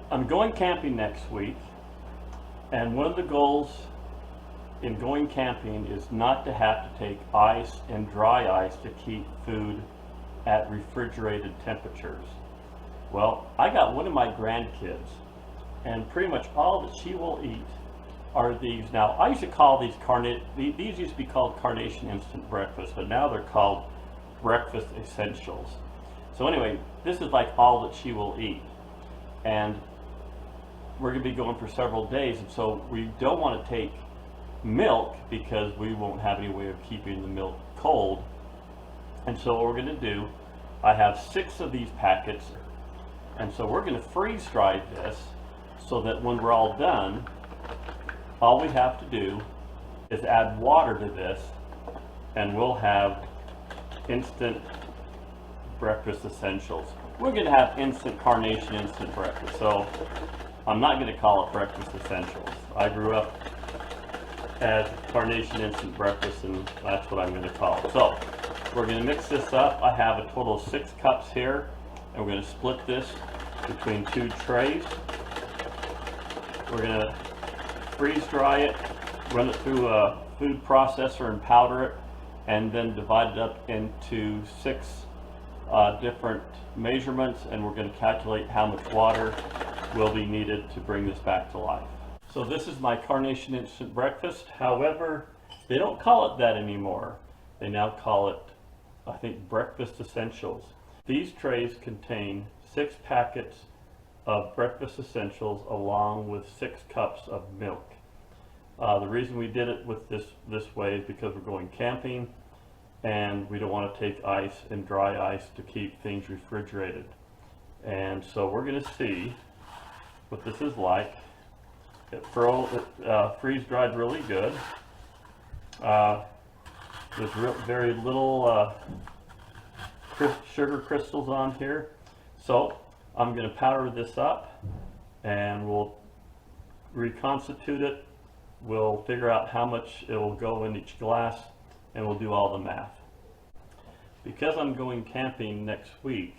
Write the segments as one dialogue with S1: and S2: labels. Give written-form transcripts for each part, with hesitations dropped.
S1: I'm going camping next week, and one of the goals in going camping is not to have to take ice and dry ice to keep food at refrigerated temperatures. Well, I got one of my grandkids, and pretty much all that she will eat are these. Now, I used to call these used to be called Carnation Instant Breakfast, but now they're called Breakfast Essentials. So anyway, this is like all that she will eat. And we're going to be going for several days, and so we don't want to take milk because we won't have any way of keeping the milk cold. And so what we're going to do, I have 6 of these packets, and so we're going to freeze dry this so that when we're all done, all we have to do is add water to this, and we'll have instant breakfast essentials. We're going to have instant Carnation instant breakfast, so I'm not going to call it breakfast essentials. I grew up as Carnation instant breakfast, and that's what I'm going to call it. So we're going to mix this up. I have a total of 6 cups here, and we're going to split this between 2 trays. We're going to freeze dry it, run it through a food processor and powder it, and then divide it up into 6 different measurements, and we're going to calculate how much water will be needed to bring this back to life. So this is my Carnation instant breakfast. However, they don't call it that anymore. They now call it, I think, breakfast essentials. These trays contain 6 packets of breakfast essentials along with 6 cups of milk. The reason we did it with this way is because we're going camping, and we don't want to take ice and dry ice to keep things refrigerated. And so we're going to see what this is like. It freeze dried really good. There's very little sugar crystals on here. So I'm going to powder this up, and we'll reconstitute it. We'll figure out how much it will go in each glass, and we'll do all the math. Because I'm going camping next week,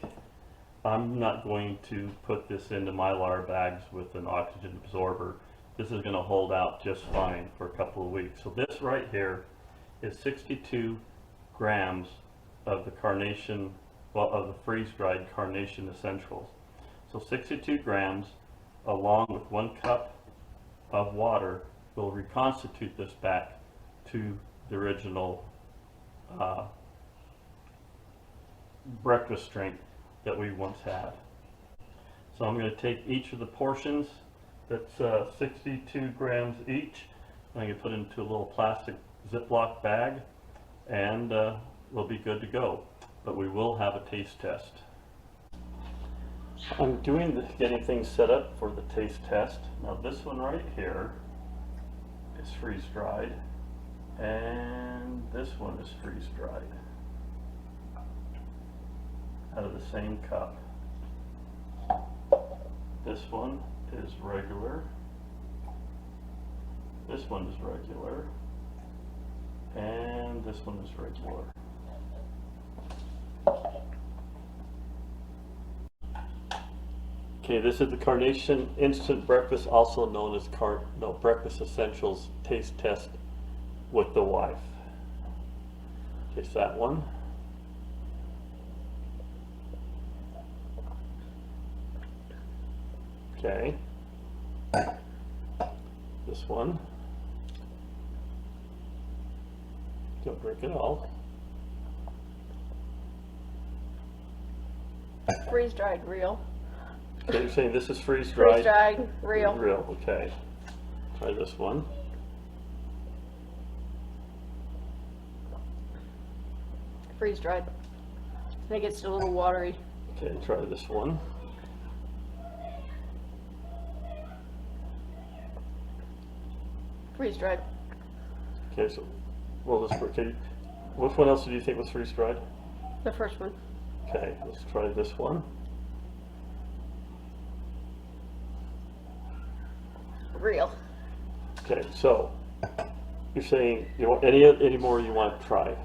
S1: I'm not going to put this into Mylar bags with an oxygen absorber. This is going to hold out just fine for a couple of weeks. So this right here is 62 grams of the Carnation, well, of the freeze-dried Carnation Essentials. So 62 grams along with 1 cup of water will reconstitute this back to the original breakfast strength that we once had. So I'm going to take each of the portions, that's 62 grams each, and I'm going to put it into a little plastic Ziploc bag, and we'll be good to go. But we will have a taste test. I'm getting things set up for the taste test. Now this one right here is freeze dried, and this one is freeze dried out of the same cup. This one is regular, this one is regular, and this one is regular. Okay, this is the Carnation Instant Breakfast, also known as Breakfast Essentials Taste Test with the wife. Okay, so that one. Okay. This one. Don't drink it all.
S2: Freeze dried, real.
S1: Okay, you're saying this is freeze dried?
S2: Freeze dried, real.
S1: Real, okay. Try this one.
S2: Freeze dried. I think it's a little watery.
S1: Okay, try this one.
S2: Freeze dried.
S1: Okay, so okay. Which one else did you think was freeze dried?
S2: The first one.
S1: Okay, let's try this one.
S2: Real.
S1: Okay, so you're saying you want any more you want to try?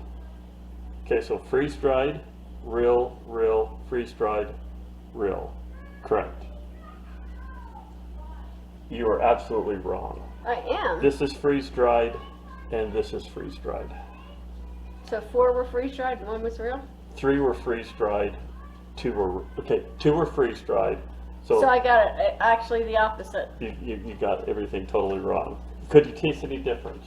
S1: Okay, so freeze dried, real, freeze dried, real. Correct. You are absolutely wrong.
S2: I am.
S1: This is freeze-dried, and this is freeze-dried.
S2: So 4 were freeze-dried and 1 was real?
S1: 3 were freeze-dried, 2 were freeze-dried.
S2: So I got it actually the opposite.
S1: You got everything totally wrong. Could you taste any difference?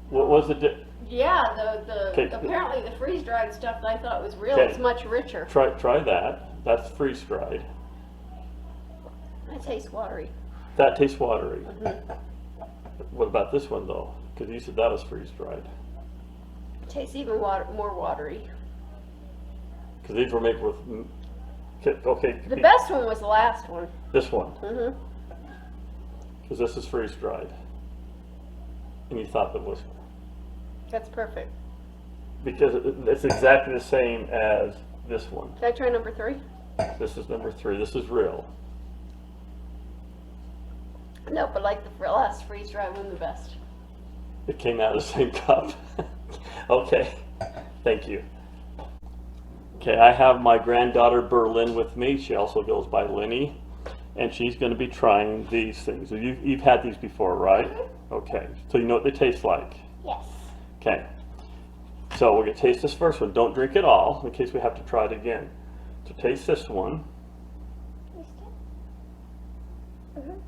S1: What was the
S2: Yeah,
S1: Okay.
S2: apparently the freeze-dried stuff that I thought was real
S1: Okay.
S2: is much richer.
S1: Try that. That's freeze-dried.
S2: That tastes watery.
S1: That tastes watery.
S2: Mm-hmm.
S1: What about this one though? Because you said that was freeze-dried.
S2: It tastes even more watery.
S1: Because these were made with. Okay.
S2: The best one was the last one.
S1: This one.
S2: Mm-hmm.
S1: Because this is freeze-dried. And you thought that was.
S2: That's perfect.
S1: Because it's exactly the same as this one.
S2: Can I try number 3?
S1: This is number 3. This is real.
S2: No, but like the last freeze-dried one the best.
S1: It came out of the same cup. Okay. Thank you. Okay, I have my granddaughter Berlin with me. She also goes by Linny. And she's going to be trying these things. You've had these before, right? Okay. So you know what they taste like?
S3: Yes.
S1: Okay. So we're going to taste this first one. Don't drink it all in case we have to try it again. So taste this one.
S3: Mm-hmm.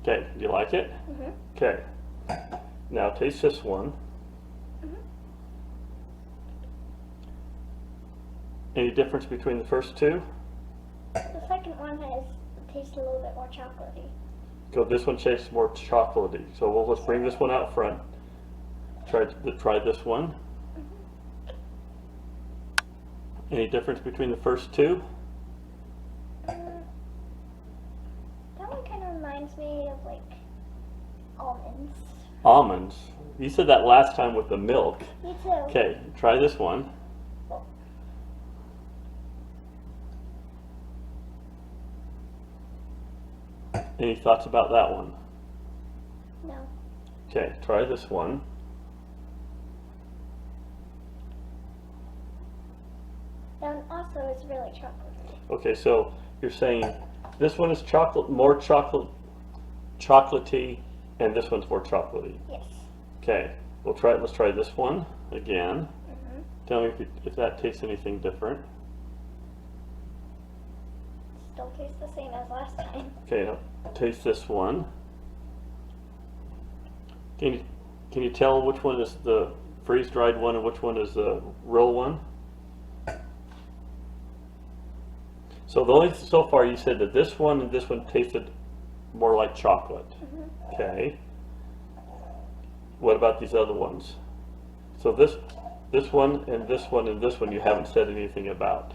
S1: Okay. Do you like it?
S3: Mm-hmm.
S1: Okay. Now taste this one.
S3: Mm-hmm.
S1: Any difference between the first two?
S3: The second one tastes a little bit more chocolatey.
S1: So this one tastes more chocolatey. So let's bring this one out front. Try this one. Any difference between the first two?
S3: That one kind of reminds me of like almonds.
S1: Almonds. You said that last time with the milk.
S3: Me too.
S1: Okay, try this one. Any thoughts about that one?
S3: No.
S1: Okay, try this one.
S3: That one also is really chocolatey.
S1: Okay, so you're saying this one is more chocolatey, and this one's more chocolatey.
S3: Yes.
S1: Okay, let's try this one again.
S3: Mm-hmm.
S1: Tell me if that tastes anything different.
S3: Still tastes the same as last time.
S1: Okay, now taste this one. Can you tell which one is the freeze-dried one and which one is the real one? So far you said that this one and this one tasted more like chocolate.
S3: Mm-hmm.
S1: Okay. What about these other ones? So this one and this one and this one you haven't said anything about.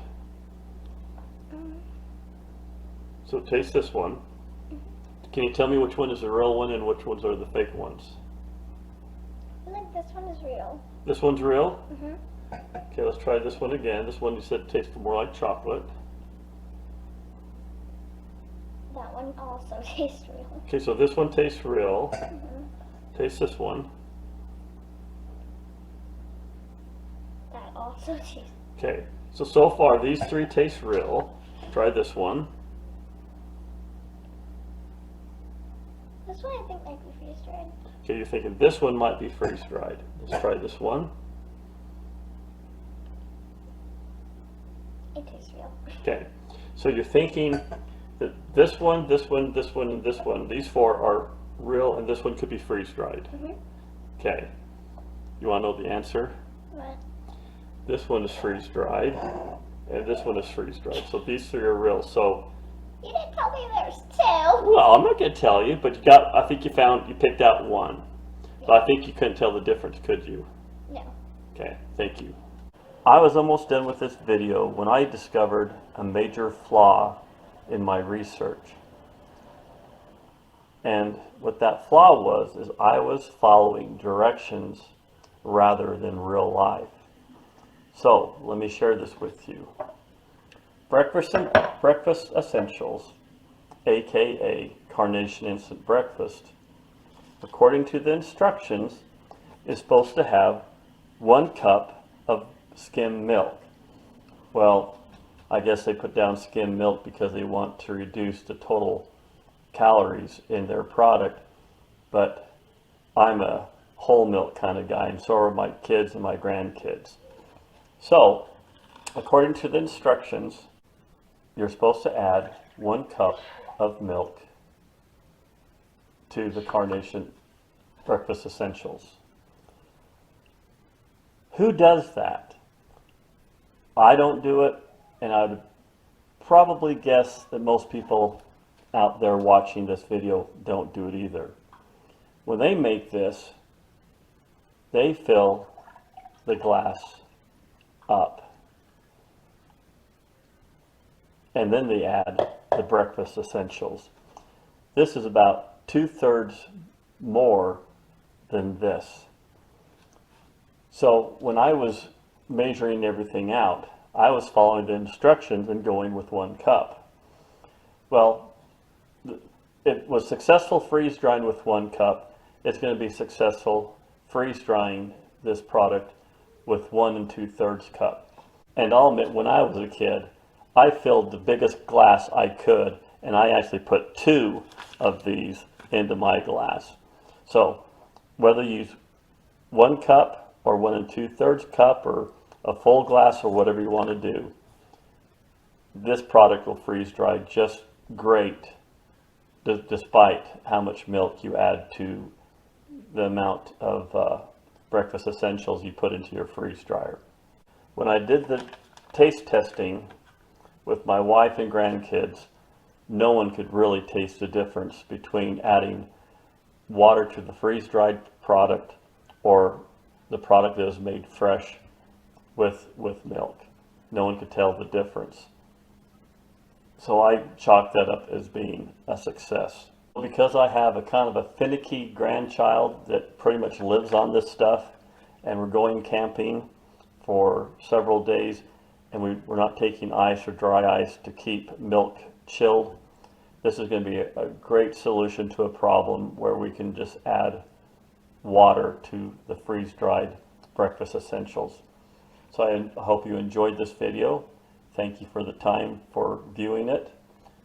S1: So taste this one. Can you tell me which one is the real one and which ones are the fake ones?
S3: I think this one is real.
S1: This one's real?
S3: Mm-hmm.
S1: Okay, let's try this one again. This one you said tastes more like chocolate.
S3: That one also tastes real.
S1: Okay, so this one tastes real.
S3: Mm-hmm.
S1: Taste this one.
S3: That also tastes.
S1: Okay, so far these three taste real. Try this one.
S3: This one I think might be freeze-dried.
S1: Okay, you're thinking this one might be freeze-dried. Let's try this one.
S3: It tastes real.
S1: Okay, so you're thinking that this one, this one, this one, and this one, these four are real, and this one could be freeze-dried.
S3: Mm-hmm.
S1: Okay, you want to know the answer?
S3: What?
S1: This one is freeze-dried, and this one is freeze-dried. So these three are real. So,
S3: You didn't tell me there's two.
S1: well, I'm not going to tell you, but I think you picked out one. But I think you couldn't tell the difference, could you?
S3: No.
S1: Okay, thank you. I was almost done with this video when I discovered a major flaw in my research. And what that flaw was is I was following directions rather than real life. So let me share this with you. Breakfast Essentials, A.K.A. Carnation Instant Breakfast, according to the instructions, is supposed to have 1 cup of skim milk. Well, I guess they put down skim milk because they want to reduce the total calories in their product, but I'm a whole milk kind of guy, and so are my kids and my grandkids. So, according to the instructions, you're supposed to add 1 cup of milk to the Carnation Breakfast Essentials. Who does that? I don't do it, and I would probably guess that most people out there watching this video don't do it either. When they make this, they fill the glass up, and then they add the breakfast essentials. This is about 2/3 more than this. So when I was measuring everything out, I was following the instructions and going with 1 cup. Well, it was successful freeze drying with 1 cup. It's going to be successful freeze drying this product with 1 2/3 cup. And I'll admit, when I was a kid, I filled the biggest glass I could, and I actually put 2 of these into my glass. So whether you use 1 cup or 1 2/3 cup or a full glass or whatever you want to do, this product will freeze dry just great, despite how much milk you add to the amount of breakfast essentials you put into your freeze dryer. When I did the taste testing with my wife and grandkids, no one could really taste the difference between adding water to the freeze dried product or the product that is made fresh with milk. No one could tell the difference. So I chalk that up as being a success. Because I have a kind of a finicky grandchild that pretty much lives on this stuff, and we're going camping for several days, and we're not taking ice or dry ice to keep milk chilled, this is going to be a great solution to a problem where we can just add water to the freeze-dried breakfast essentials. So I hope you enjoyed this video. Thank you for the time for viewing it.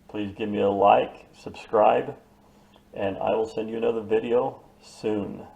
S1: Please give me a like, subscribe, and I will send you another video soon.